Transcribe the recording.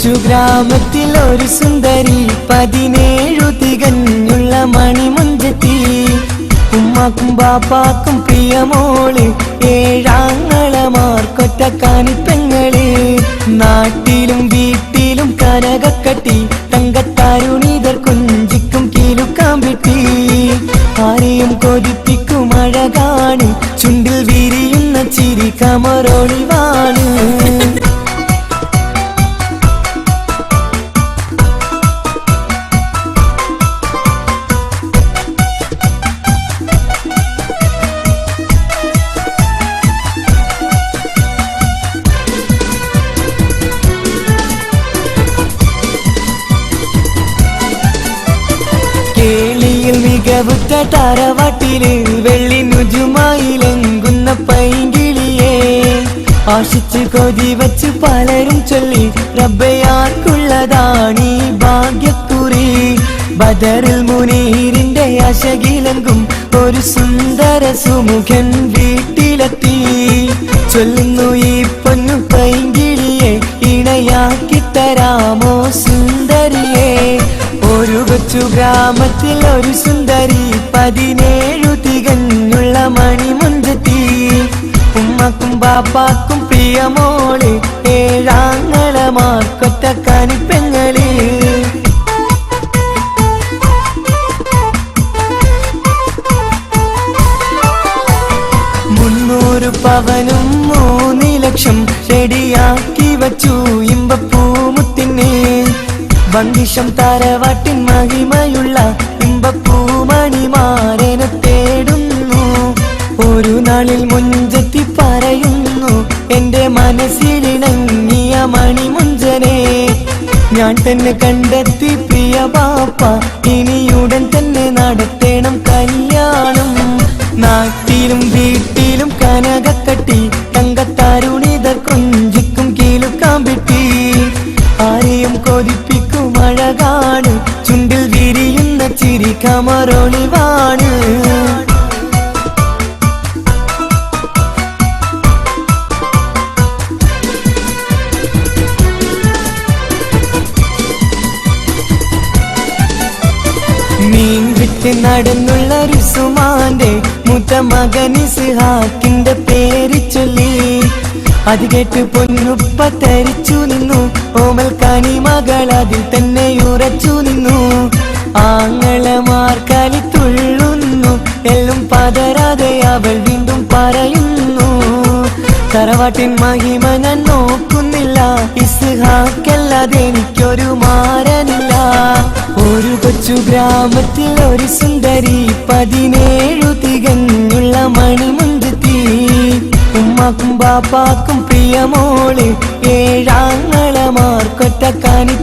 കൊച്ചു ഗ്രാമത്തിൽ ഒരു സുന്ദരി 17 തികഞ്ഞുള്ള മണിമുഞ്ചത്തി. ഉമ്മാക്കും ബാപ്പാക്കും പ്രിയമോള്, 7 ആങ്ങളമാർക്കൊറ്റക്കാനിപ്പെങ്ങള്. നാട്ടിലും വീട്ടിലും കനകക്കട്ടി, തങ്കത്താരുണിതർ കൊഞ്ചിക്കും കീലുക്കാമ്പിട്ടി. ആരെയും കൊതിപ്പിക്കും അഴകാണ്, ചുണ്ടിൽ വിരിയുന്ന ചിരി കമറൊളിവാണ്. കേളിയിൽ മികവുറ്റ തറവാട്ടില് വെള്ളി നുജുമായിലെങ്കുന്ന പൈങ്കിളിയെ ആശിച്ച് കൊതി വച്ച് പലരും ചൊല്ലി, റബ്ബയാർക്കുള്ളതാണീ ഭാഗ്യക്കുറി. ബദറിൽ മുനീറിന്റെ അശകിലെങ്കും ഒരു സുന്ദര സുമുഖൻ വീട്ടിലെത്തി. ചൊല്ലുന്നു ഈ പൊന്നു പൈങ്കിളിയെ ഇണയാക്കി തരാമോ സുന്ദരിയെ. ഒരു കൊച്ചു ഗ്രാമത്തിൽ ഒരു സുന്ദരി 17 തികഞ്ഞുള്ള മണിമുഞ്ചത്തി. ഉമ്മക്കും ബാപ്പാക്കും പ്രിയമോള്, 7 ആങ്ങളമാർക്കൊറ്റക്കാനിപ്പെങ്ങള്. 300 പവനും 3 ലക്ഷം റെഡിയാക്കി വച്ചു ഇമ്പപ്പൂമുത്തിന്. വന്ദിഷം തറവാട്ടിൻ മഹിമയുള്ള ഇമ്പപ്പൂമണിമാരനെ തേടുന്നു. ഒരു നാളിൽ മുഞ്ചത്തി പറയുന്നു, എന്റെ മനസ്സിലിണങ്ങിയ മണിമുഞ്ചനെ ഞാൻ തന്നെ കണ്ടെത്തി പ്രിയ ബാപ്പ. ഇനിയുടൻ തന്നെ നടത്തേണം കല്യാണം. നാട്ടിലും വീട്ടിലും കനകക്കട്ടി, തങ്കത്താരുണിതർ കൊഞ്ചിക്കും കീലുക്കാമ്പിട്ടി. ആരെയും കൊതിപ്പിക്കും അഴകാണ്, ചുണ്ടിൽ വിരിയുന്ന ചിരി കമറൊളിവാണ്. മീൻ വിറ്റ് നടന്നുള്ള റുസുമാന്റെ മൂത്ത മകൻ ഇസ്ഹാക്കിന്റെ പേര് ചൊല്ലി. അത് കേട്ട് പൊന്നുപ്പ തരിച്ചു നിന്നു, ഓമൽ കനി മകൾ അതിൽ തന്നെ ഉറച്ചു നിന്നു. ആങ്ങളമാർ കലിത്തുള്ളുന്നു, എല്ലാം പതരാതെ അവൾ വീണ്ടും പറയുന്നു, തറവാട്ടിൻ മഹിമ ഞാൻ നോക്കുന്നില്ല, ഇസ്ഹാക്കല്ലാതെ എനിക്കൊരു മാരനില്ല. ഒരു കൊച്ചു ഗ്രാമത്തിൽ ഒരു സുന്ദരി 17 തികഞ്ഞുള്ള മണിമുഞ്ചത്തി. ഉമ്മാക്കും ബാപ്പാക്കും പ്രിയമോള്, 7 ആങ്ങളമാർക്കൊറ്റക്കാനി